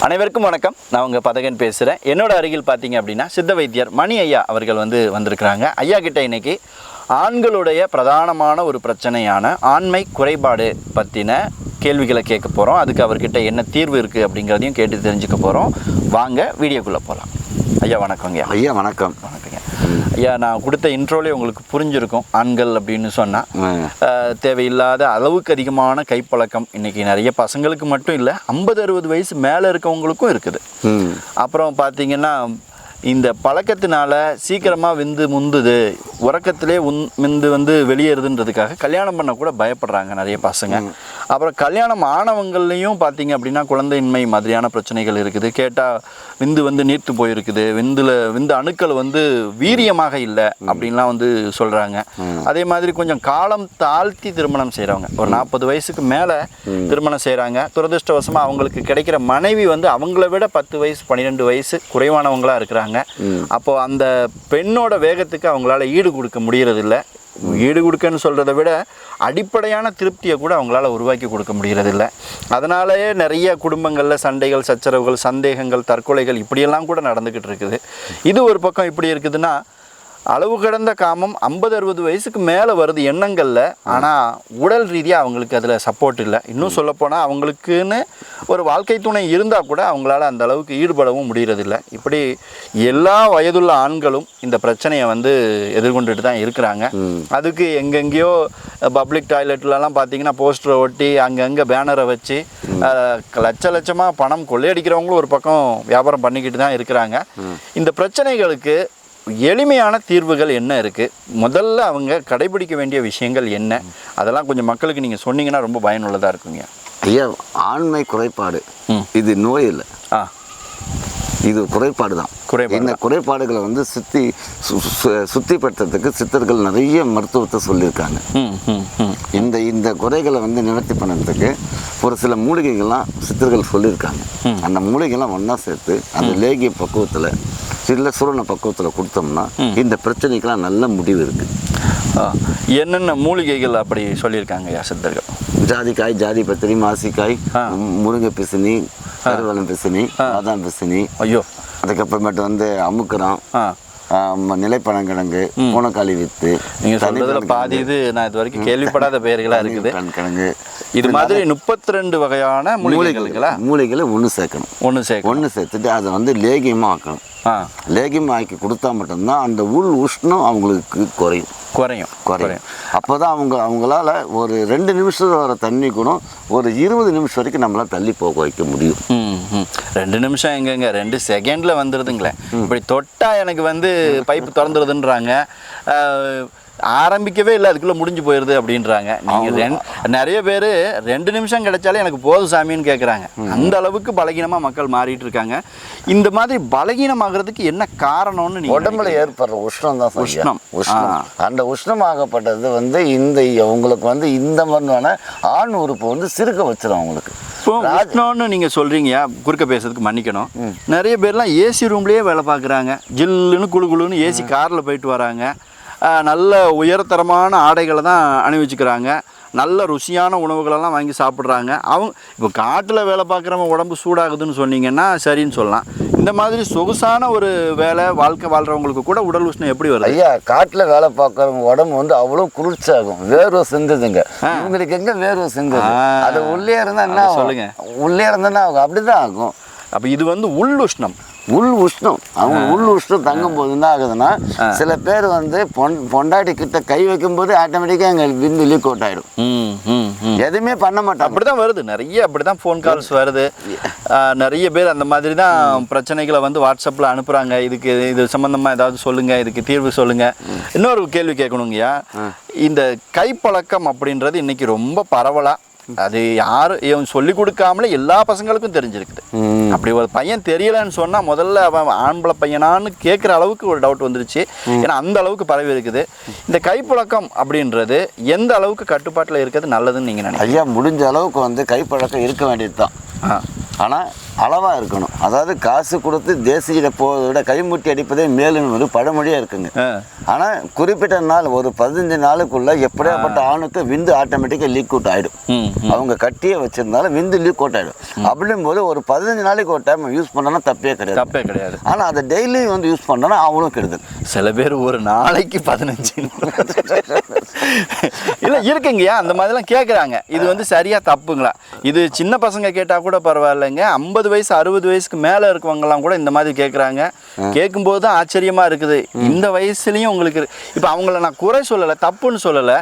அனைவருக்கும் வணக்கம். நான் உங்கள் பதகன் பேசுகிறேன். என்னோட அருகில் பார்த்தீங்க அப்படின்னா சித்த வைத்தியர் மணி ஐயா அவர்கள் வந்திருக்கிறாங்க. ஐயா கிட்ட இன்னைக்கு ஆண்களுடைய பிரதானமான ஒரு பிரச்சனையான ஆண்மை குறைபாடு பற்றின கேள்விகளை கேட்க போகிறோம். அதுக்கு அவர்கிட்ட என்ன தீர்வு இருக்குது அப்படிங்கிறதையும் கேட்டு தெரிஞ்சுக்க போகிறோம். வாங்க வீடியோக்குள்ளே போகலாம். ஐயா வணக்கங்க. ஐயா வணக்கம். வணக்கங்க ஐயா. நான் கொடுத்த இன்ட்ரோலே உங்களுக்கு புரிஞ்சிருக்கும். ஆண்கள் அப்படின்னு சொன்னால் தேவையில்லாத அளவுக்கு அதிகமான கைப்பழக்கம் இன்றைக்கி நிறைய பசங்களுக்கு மட்டும் இல்லை, 50-60 வயசு மேலே இருக்கவங்களுக்கும் இருக்குது. அப்புறம் பார்த்திங்கன்னா இந்த பழக்கத்தினால சீக்கிரமாக விந்து முந்துது, உறக்கத்திலே விந்து வெளியேறுதுன்றதுக்காக கல்யாணம் பண்ண கூட பயப்படுறாங்க நிறைய பசங்க. அப்புறம் கல்யாணம் ஆனவங்கள்லேயும் பார்த்தீங்க அப்படின்னா குழந்தையின்மை மாதிரியான பிரச்சனைகள் இருக்குது. கேட்டால் விந்து நீர்த்து போயிருக்குது, விந்து அணுக்கள் வீரியமாக இல்லை அப்படின்லாம் சொல்கிறாங்க. அதே மாதிரி கொஞ்சம் காலம் தாழ்த்தி திருமணம் செய்கிறவங்க, ஒரு 40 வயசுக்கு மேலே திருமணம் செய்கிறாங்க. துரதிருஷ்டவசமாக அவங்களுக்கு கிடைக்கிற மனைவி அவங்கள விட 10 வயசு 12 வயசு குறைவானவங்களாக இருக்கிறாங்க. அப்போ அந்த பெண்ணோட வேகத்துக்கு அவங்களால ஈடு கொடுக்க முடியறதில்ல. ஈடு கொடுக்கன்னு சொல்கிறத விட அடிப்படையான திருப்தியை கூட அவங்களால உருவாக்கி கொடுக்க முடியறதில்ல. அதனாலேயே நிறைய குடும்பங்களில் சண்டைகள், சச்சரவுகள், சந்தேகங்கள், தற்கொலைகள் இப்படியெல்லாம் கூட நடந்துக்கிட்டு இருக்குது. இது ஒரு பக்கம் இப்படி இருக்குதுன்னா, அளவு கடந்த காமம் 50-60 வயசுக்கு மேலே வருது எண்ணங்களில். ஆனால் உடல் ரீதியாக அவங்களுக்கு அதில் சப்போர்ட் இல்லை. இன்னும் சொல்லப்போனால் அவங்களுக்குன்னு ஒரு வாழ்க்கை துணை இருந்தால் கூட அவங்களால அந்த அளவுக்கு ஈடுபடவும் முடியறதில்லை. இப்படி எல்லா வயதுள்ள ஆண்களும் இந்த பிரச்சனையை எதிர்கொண்டுட்டு தான் இருக்கிறாங்க. அதுக்கு எங்கெங்கேயோ பப்ளிக் டாய்லெட்லலாம் பார்த்தீங்கன்னா போஸ்டரை ஒட்டி அங்கங்கே பேனரை வச்சு லட்சமாக பணம் கொள்ளையடிக்கிறவங்களும் ஒரு பக்கம் வியாபாரம் பண்ணிக்கிட்டு தான் இருக்கிறாங்க. இந்த பிரச்சனைகளுக்கு எளிமையான தீர்வுகள் என்ன இருக்குது, முதல்ல அவங்க கடைபிடிக்க வேண்டிய விஷயங்கள் என்ன, அதெல்லாம் கொஞ்சம் மக்களுக்கு நீங்கள் சொன்னீங்கன்னா ரொம்ப பயனுள்ளதாக இருக்குங்க. ஐயா, ஆண்மை குறைபாடு இது நோய் இல்லை, இது குறைபாடு தான். இந்த குறைபாடுகளை சுத்திப்படுத்துறதுக்கு சித்தர்கள் நிறைய மருத்துவத்தை சொல்லியிருக்காங்க. இந்த குறைகளை நிவர்த்தி பண்ணுறதுக்கு ஒரு சில மூலிகைகள்லாம் சித்தர்கள் சொல்லியிருக்காங்க. அந்த மூலிகைலாம் ஒன்றா சேர்த்து அந்த லேகிய பக்குவத்தில் இல்லை சூரண பக்குவத்தில் கொடுத்தோம்னா இந்த பிரச்சனைக்கெல்லாம் நல்ல முடிவு இருக்குது. என்னென்ன மூலிகைகள் அப்படி சொல்லியிருக்காங்க சித்தர்கள்? ஜாதிக்காய், ஜாதி பத்திரி, மாசிக்காய், முருங்கை பிசினி, கருவலம் பிசினி, பாதாம் பிசினி, ஐயோ, அதுக்கப்புறமேட்டு அமுக்குரம், நிலைப்பனங்கிழங்கு, பூனக்காளி வித்து, நீங்கள் சொல்றதுல பாதி இது நான் இது வரைக்கும் கேள்விப்படாத பெயர்களாக இருக்குது. கிழங்கு, இது மாதிரி 32 வகையான மூலிகைகளை ஒன்று சேர்த்துட்டு அதை லேகியமாக ஆக்கணும். லேகியம் ஆக்கி கொடுத்தா மட்டும்தான் அந்த உள் உஷ்ணம் அவங்களுக்கு குறையும். அப்போதான் அவங்களால ஒரு 2 நிமிஷம் வர தண்ணி கூட ஒரு 20 நிமிஷம் வரைக்கும் நம்மளால தள்ளி போக வைக்க முடியும். 2 நிமிஷம் எங்கங்க, 2 செகண்ட்ல வந்துடுதுங்களே. இப்படி தொட்டா எனக்கு பைப்பு திறந்துடுதுன்றாங்க. ஆரம்பிக்கவே இல்லை, அதுக்குள்ளே முடிஞ்சு போயிடுது அப்படின்றாங்க. நீங்கள் நிறைய பேர் 2 நிமிஷம் கிடைச்சாலே எனக்கு போதும் சாமின்னு கேட்குறாங்க. அந்த அளவுக்கு பலகீனமாக மக்கள் மாறிட்டு இருக்காங்க. இந்த மாதிரி பலகீனமாகிறதுக்கு என்ன காரணம்னு நீங்கள் உடம்புல ஏற்படுற உஷ்ணம் தான். உஷ்ணம் அந்த உஷ்ணமாகப்பட்டது இந்த உங்களுக்கு இந்த மாதிரியான ஆண் உறுப்பு சிறுக்க வச்சிடும் அவங்களுக்கு. இப்போ உஷ்ணம்னு நீங்கள் சொல்கிறீங்க, குறுக்க பேசுறதுக்கு மன்னிக்கணும். நிறைய பேர்லாம் ஏசி ரூம்லேயே வேலை பார்க்குறாங்க. ஜில்லுன்னு குழுன்னு ஏசி காரில் போயிட்டு வராங்க. நல்ல உயர்தரமான ஆடைகளை தான் அணிவிச்சுக்கிறாங்க. நல்ல ருசியான உணவுகளெல்லாம் வாங்கி சாப்பிட்றாங்க. இப்போ காட்டில் வேலை பார்க்குறவங்க உடம்பு சூடாகுதுன்னு சொன்னீங்கன்னா சரின்னு சொல்லலாம். இந்த மாதிரி சொகுசான ஒரு வாழ்க்கை வாழ்கிறவங்களுக்கு கூட உடல் உஷ்ணம் எப்படி வருது? ஐயா, காட்டில் வேலை பார்க்குறவங்க உடம்பு அவ்வளோ குளிர்ச்சியாகும், வேர்வை சிந்துதுங்க. உங்களுக்கு எங்கே வேர்வை சிந்துது? அது உள்ளே இருந்தால் என்ன சொல்லுங்க, உள்ளே இருந்தால் ஆகும், அப்படிதான் ஆகும். அப்போ இது உள் உஷ்ணம். உள் உஷ்ணம் அவங்க உள் உஷ்ணம் தங்கும் போது என்ன ஆகுதுன்னா, சில பேர் பொண்டாட்டி கிட்ட கை வைக்கும் போது ஆட்டோமேட்டிக்காக எங்க விந்து லீக் அவுட் ஆயிடும். எதுவுமே பண்ண மாட்டோம். அப்படிதான் வருது, நிறைய அப்படிதான் ஃபோன் கால்ஸ் வருது. நிறைய பேர் அந்த மாதிரி தான் பிரச்சனைகளை வாட்ஸ்அப்பில் அனுப்புகிறாங்க. இது சம்மந்தமாக ஏதாவது சொல்லுங்கள், இதுக்கு தீர்வு சொல்லுங்கள். இன்னொரு கேள்வி கேட்கணுங்கய்யா. இந்த கைப்பழக்கம் அப்படின்றது இன்னைக்கு ரொம்ப பரவலாக, அது யாரும் சொல்லி கொடுக்காமலே எல்லா பசங்களுக்கும் தெரிஞ்சிருக்குது. அப்படி ஒரு பையன் தெரியலன்னு சொன்னால் முதல்ல அவன் ஆம்பளை பையனான்னு கேட்குற அளவுக்கு ஒரு டவுட் வந்துருச்சு. ஏன்னா அந்த அளவுக்கு பரவி இருக்குது. இந்த கைப்பழக்கம் அப்படின்றது எந்த அளவுக்கு கட்டுப்பாட்டில் இருக்கிறது நல்லதுன்னு நீங்கள் நினைக்கிறீங்க? ஐயா, முடிஞ்ச அளவுக்கு கைப்பழக்கம் இருக்க வேண்டியது தான். ஆனால் அளவாக இருக்கணும். அதாவது காசு கொடுத்து தேசியில் போவதை விட கைமுட்டி அடிப்பதே மேலும் ஒரு பழமொழியாக இருக்குங்க. ஆனால் குறிப்பிட்ட நாள் ஒரு 15 நாளுக்குள்ள எப்படியாப்பட்ட ஆணுக்கு விந்து ஆட்டோமேட்டிக்காக லீக் அவுட் ஆகிடும். அவங்க கட்டியே வச்சிருந்தாலும் விந்து லீக் அவுட் ஆகிடும். அப்படின் போது ஒரு 15 நாளைக்கு ஒரு டைம் யூஸ் பண்ணோன்னா தப்பே கிடையாது. ஆனால் அதை டெய்லி வந்து யூஸ் பண்ணோன்னா அவங்களும் கெடுதல். சில பேர் ஒரு நாளைக்கு 15 இல்லை இருக்குங்கய்யா, அந்த மாதிரிலாம் கேட்குறாங்க. இது வந்து சரியாக தப்புங்களா? இது சின்ன பசங்க கேட்டால் கூட பரவாயில்லைங்க, 50 வயசு 60 வயசுக்கு மேலே இருக்கவங்கலாம் கூட இந்த மாதிரி கேட்குறாங்க. கேட்கும்போது தான் ஆச்சரியமாக இருக்குது. இந்த வயசுலேயும் உங்களுக்கு இப்போ அவங்கள நான் குறை சொல்லலை, தப்புன்னு சொல்லலை.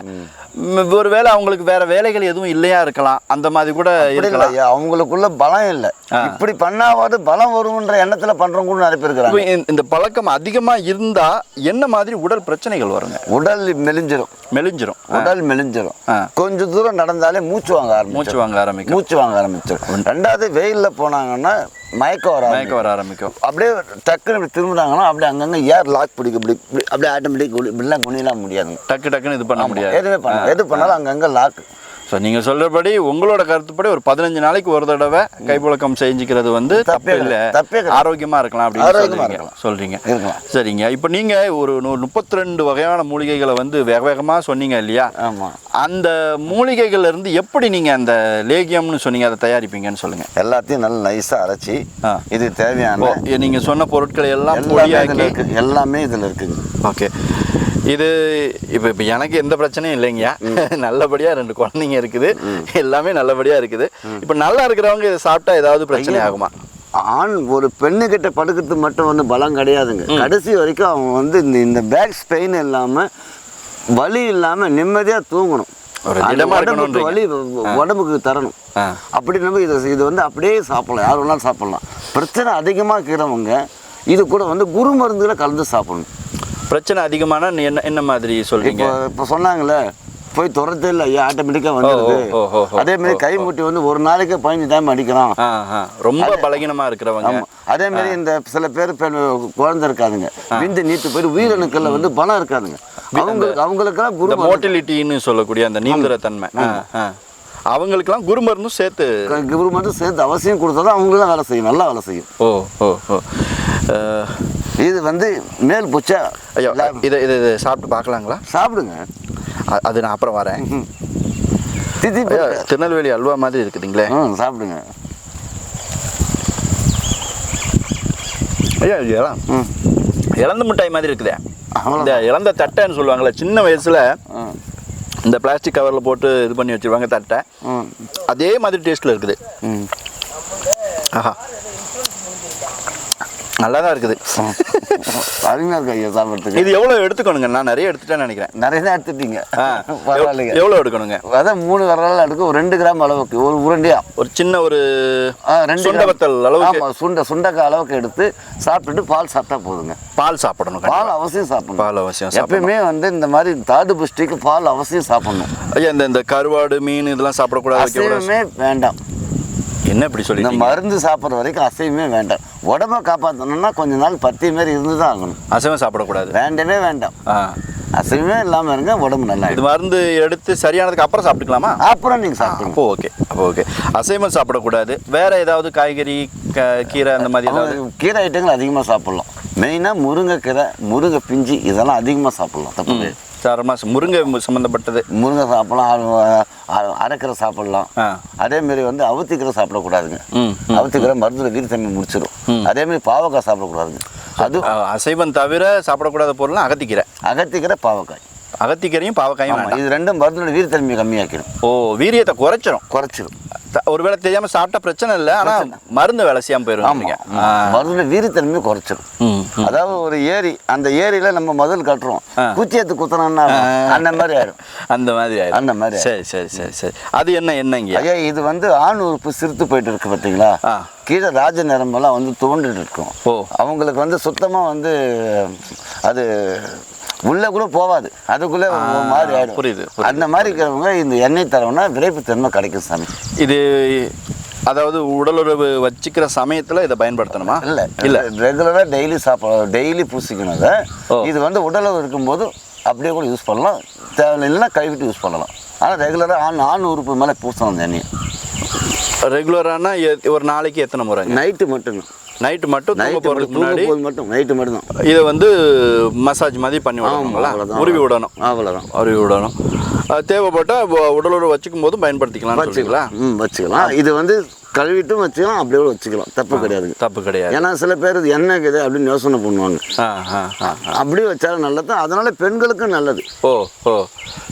ஒருவேளை அவங்களுக்கு வேற வேலைகள் எதுவும் இல்லையா இருக்கலாம், அந்த மாதிரி கூட இருக்கலாம். அவங்களுக்குள்ள பலம் இல்லை, இப்படி பண்ணாவது பலம் வரும்ன்ற எண்ணத்துல பண்றவங்க கூட நிறைய பேர் இருக்கிறாங்க. இந்த பழக்கம் அதிகமா இருந்தா என்ன மாதிரி உடல் பிரச்சனைகள் வருங்க? உடல் மெலிஞ்சிரும். உடல் மெலிஞ்சிரும். கொஞ்சம் தூரம் நடந்தாலே மூச்சு வாங்க ஆரம்பிச்சிடும். ரெண்டாவது வெயில்ல போனாங்கன்னா மயக்கம் வர ஆரம்பிக்கும். அப்படியே டக்குன்னு திரும்பினாங்கன்னா அப்படியே அங்கங்க ஏர் லாக் பிடிக்கும். அப்படியே ஆட்டோமேட்டிக் இப்படிலாம் குனியலாம் முடியாது. டக்குன்னு இது பண்ண முடியாது. எது பண்ணாலும் அங்கங்க லாக். ஸோ நீங்கள் சொல்கிறபடி உங்களோட கருத்துப்படி ஒரு 15 நாளைக்கு ஒரு தடவை கைப்பழக்கம் செஞ்சுக்கிறது வந்து தப்பே இல்லை, ஆரோக்கியமாக இருக்கலாம் அப்படின்னு சொல்கிறீங்க. சரிங்க, இப்போ நீங்கள் ஒரு 32 வகையான மூலிகைகளை வந்து வேகமாக சொன்னீங்க இல்லையா? ஆமாம். அந்த மூலிகைகள்ல இருந்து எப்படி நீங்கள் அந்த லேகியம்னு சொன்னீங்க அதை தயாரிப்பீங்கன்னு சொல்லுங்கள். எல்லாத்தையும் நல்லா நைஸாக அரைச்சி இது தேவையான நீங்கள் சொன்ன பொருட்கள் எல்லாம் எல்லாமே இதில் இருக்குங்க. ஓகே. இது இப்போ எனக்கு எந்த பிரச்சனையும் இல்லைங்கய்யா, நல்லபடியாக 2 குழந்தைங்க இருக்குது, எல்லாமே நல்லபடியாக இருக்குது. இப்போ நல்லா இருக்கிறவங்க இதை சாப்பிட்டா ஏதாவது பிரச்சனை ஆகுமா? ஆண் ஒரு பெண்ணுக்கிட்ட படுக்கிறது மட்டும் வந்து பலம் கிடையாதுங்க. கடைசி வரைக்கும் அவங்க வந்து இந்த பேக் பெயின் இல்லாமல் வலி இல்லாமல் நிம்மதியாக தூங்கணும். வலி உடம்புக்கு தரணும். அப்படி நம்ம இது வந்து அப்படியே சாப்பிடலாம், யார் வேணாலும் சாப்பிடலாம். பிரச்சனை அதிகமாக இருக்கிறவங்க இது கூட வந்து குரு மருந்துகளை கலந்து சாப்பிடணும். பிரச்சனை அதிகமான என்ன மாதிரி சொல்றீங்க? இப்போ சொன்னாங்களே போய் துரத்து இல்லை, ஆட்டோமேட்டிக்காக வந்துடுது. அதே மாதிரி கைமுட்டி வந்து ஒரு நாளைக்கு 15 டைம் அடிக்கிறோம், ரொம்ப பலகீனமா இருக்கிறவங்க. அதே மாதிரி இந்த சில பேர் குழந்தை இருக்காதுங்க, விந்து நீத்து போயிட்டு உயிரணுக்கள்ல வந்து பலம் இருக்காதுங்க. அவங்களுக்கெல்லாம் குரு மோட்டிலிட்டின்னு சொல்லக்கூடிய அந்த நீந்திர தன்மை, அவங்களுக்கெல்லாம் குரு மருந்தும் சேர்த்து அவசியம் கொடுத்தா தான் அவங்களுக்கு தான் வேலை செய்யும், நல்லா வேலை செய்யும். இது வந்து மேல் பூச்சா. ஐயோ, இதை சாப்பிட்டு பார்க்கலாங்களா? சாப்பிடுங்க, அது நான் அப்புறம் வரேன். திருநெல்வேலி அல்வா மாதிரி இருக்குதுங்களே, சாப்பிடுங்க. ஐயா இளந்த மிட்டாய் மாதிரி இருக்குதே, இந்த இளந்த தட்டைன்னு சொல்லுவாங்கள்ல, சின்ன வயசுல இந்த பிளாஸ்டிக் கவரில் போட்டு இது பண்ணி வச்சுருவாங்க தட்டை, அதே மாதிரி டேஸ்ட்டில் இருக்குது. ஆஹா, நல்லா தான் இருக்குது. அருமையாக இருக்கு ஐயா சாப்பிட்றதுக்கு. இது எவ்வளோ எடுத்துக்கணுங்க? நான் நிறைய எடுத்துட்டேன்னு நினைக்கிறேன். நிறைய தான் எடுத்துட்டீங்க. பரவாயில்லைங்க. எவ்வளோ எடுக்கணுங்க? அதான் 3 விரல் எடுக்க ஒரு 2 கிராம் அளவுக்கு ஒரு உருண்டையா ஒரு சின்ன ஒரு 2 சுண்டவத்தல் அளவுக்கு, சுண்டக்காய் அளவுக்கு எடுத்து சாப்பிட்டுட்டு பால் சாப்பிட்டா போதுங்க. பால் சாப்பிடணும், பால் அவசியம் சாப்பிடணும். பால் அவசியம். எப்பயுமே வந்து இந்த மாதிரி தாது புஷ்டிக்கு பால் அவசியம் சாப்பிடணும். ஐயா இந்த கருவாடு மீன் இதெல்லாம் சாப்பிடக்கூடாது, அசைவமே வேண்டாம். என்ன இப்படி சொல்லி? இந்த மருந்து சாப்பிட்ற வரைக்கும் அசைவமே வேண்டாம். உடம்ப காப்பாற்றணும்னா கொஞ்ச நாள் பத்தி மாரி இருந்து தான் ஆகணும். அசைவம் சாப்பிடக்கூடாது, வேண்டவே வேண்டாம். அசைவமே இல்லாமல் இருங்க, உடம்பு நல்லா. இது மருந்து எடுத்து சரியானதுக்கு அப்புறம் சாப்பிட்டுக்கலாமா? அப்புறம் நீங்கள் சாப்பிடுங்க. அப்போ ஓகே. அசைவம் சாப்பிடக்கூடாது. வேற ஏதாவது காய்கறி கீரை அந்த மாதிரி ஏதாவது கீரை ஐட்டங்கள் அதிகமாக சாப்பிட்லாம். மெயினாக முருங்கைக்கீரை, முருங்கை பிஞ்சு இதெல்லாம் அதிகமாக சாப்பிட்லாம். தப்பு முருங்கை சம்மந்தப்பட்டது முருங்கை சாப்பிடலாம், அரைக்கீரை சாப்பிடலாம். அதேமாரி வந்து அவுத்திக்கீரை சாப்பிடக்கூடாதுங்க. அவுத்திக்கீரை மருந்துல வீரத்தன்மை முடிச்சிடும். அதேமாரி பாவக்காய் சாப்பிடக்கூடாதுங்க. அது அசைவம் தவிர சாப்பிடக்கூடாத பொருள்லாம் அகத்திக்கீரை, பாவக்காய். அகத்திக்கீரையும் பாவக்காயும் இது ரெண்டும் மருந்துல வீரத்தன்மையை கம்மியாக்கிடும். வீரியத்தை குறைச்சிடும். ஒருவேளை தெரியாம சாப்பிட்டா பிரச்சனை இல்லை, ஆனா மருந்து வேலை செய்யாம போயிடும். மருந்துல வீரத்தன்மையை குறைச்சிடும். அதாவது ஒரு ஏரி, அந்த ஏரியில நம்ம முதல் கட்டுறோம், குச்சியத்து குத்தணும்னா அந்த மாதிரி ஆயிடும். அந்த மாதிரி சரி. அது என்னங்க ஐயா? இது வந்து ஆண் உறுப்பு சிறுத்து போயிட்டு இருக்கு பார்த்தீங்களா? கீழே ராஜ நரம்பெல்லாம் வந்து தோண்டிட்டு இருக்கும். அவங்களுக்கு வந்து சுத்தமா வந்து அது உள்ள கூட போகாது, அதுக்குள்ளே மாதிரி ஆயிடும். புரியுது. அந்த மாதிரி இருக்கிறவங்க இந்த எண்ணெய் தரவுனா விரைப்பு தன்மை கிடைக்கும் சாமி. இது அதாவது உடலுறவு வச்சுக்கிற சமயத்தில் இதை பயன்படுத்தணுமா? இல்லை, ரெகுலராக டெய்லி பூசிக்கணும். அதை இது வந்து உடலுறவு இருக்கும்போது அப்படியே கூட யூஸ் பண்ணலாம், தேவையில்லைன்னா கைவிட்டு யூஸ் பண்ணலாம். ஆனால் ரெகுலராக ஆண் உறுப்பு மேலே பூசணும் அந்த எண்ணெய். ரெகுலரானா ஒரு நாளைக்கு எத்தனை முறைங்க? நைட்டு மட்டும்தான். நைட்டு மட்டும் தூங்க போகிறதுக்கு முன்னாடி மட்டும் நைட்டு மட்டும்தான் இதை வந்து மசாஜ் மாதிரி பண்ணி விடணுங்களா? உருவி விடணும். அவ்வளோதான். உருவி விடணும். தேவைப்பட்டால் உடலோடு வச்சுக்கும் போதும் பயன்படுத்திக்கலாம். வச்சுக்கலாம். இது வந்து கழுவிட்டும் வச்சுக்கலாம், அப்படியே வச்சுக்கலாம். தப்பு கிடையாது. தப்பு கிடையாது. ஏன்னா சில பேர் இது என்ன இருக்குது அப்படின்னு யோசனை பண்ணுவாங்க. அப்படியே வச்சாலும் நல்லது. அதனால பெண்களுக்கும் நல்லது. ஓ ஓ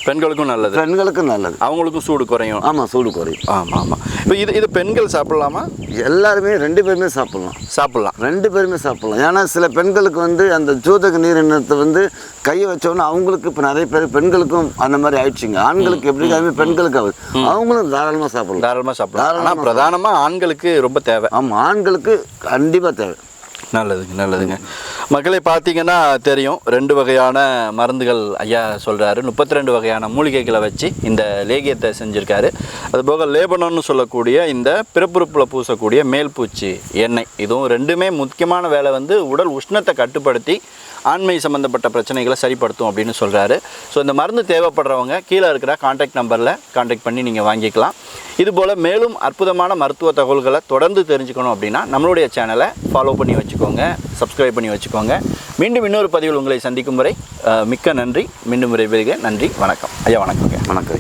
பெண்களுக்கும் நல்லது. பெண்களுக்கும் நல்லது. அவங்களுக்கும் சூடு குறையும். ஆமாம், சூடு குறையும். ஆமாம் ஆமாம். இப்போ இது பெண்கள் சாப்பிடலாமா? எல்லாருமே 2 பேருமே சாப்பிடலாம். 2 பேருமே சாப்பிடலாம். ஏன்னா சில பெண்களுக்கு வந்து அந்த ஜூதக நீரினத்தை வந்து கையை வச்சோன்னா அவங்களுக்கு இப்போ நிறைய பேர் பெண்களுக்கும் அந்த மாதிரி ஆயிடுச்சுங்க. ஆண்களுக்கு எப்படி அதுமாதிரி பெண்களுக்கு ஆகுது. அவங்களும் தாராளமாக சாப்பிடலாம். ஆனால் பிரதானமாக ஆண்களுக்கு ரொம்ப தேவை. ஆமாம், ஆண்களுக்கு கண்டிப்பாக தேவை. நல்லதுங்க. மக்களை பார்த்தீங்கன்னா தெரியும், 2 வகையான மருந்துகள் ஐயா சொல்கிறாரு. 32 வகையான மூலிகைகளை வச்சு இந்த லேகியத்தை செஞ்சுருக்காரு. அதுபோக லேபனோன்னு சொல்லக்கூடிய இந்த பிறப்புறுப்பில் பூசக்கூடிய மேல்பூச்சி எண்ணெய், இதுவும் 2மே முக்கியமான வேலை வந்து உடல் உஷ்ணத்தை கட்டுப்படுத்தி ஆண்மை சம்மந்தப்பட்ட பிரச்சனைகளை சரிப்படுத்தும் அப்படின்னு சொல்கிறாரு. ஸோ இந்த மருந்து தேவைப்படுறவங்க கீழே இருக்கிற கான்டாக்ட் நம்பரில் கான்டாக்ட் பண்ணி நீங்கள் வாங்கிக்கலாம். இதுபோல் மேலும் அற்புதமான மருத்துவ தகவல்களை தொடர்ந்து தெரிஞ்சுக்கணும் அப்படின்னா நம்மளுடைய சேனலை ஃபாலோ பண்ணி வச்சுக்கோங்க, சப்ஸ்கிரைப் பண்ணி வச்சுக்கோங்க. மீண்டும் இன்னொரு பதிவில் உங்களை சந்திக்கும் வரை மிக்க நன்றி. மீண்டும் விரைவில் நன்றி. வணக்கம் ஐயா. வணக்கங்க. வணக்கம்.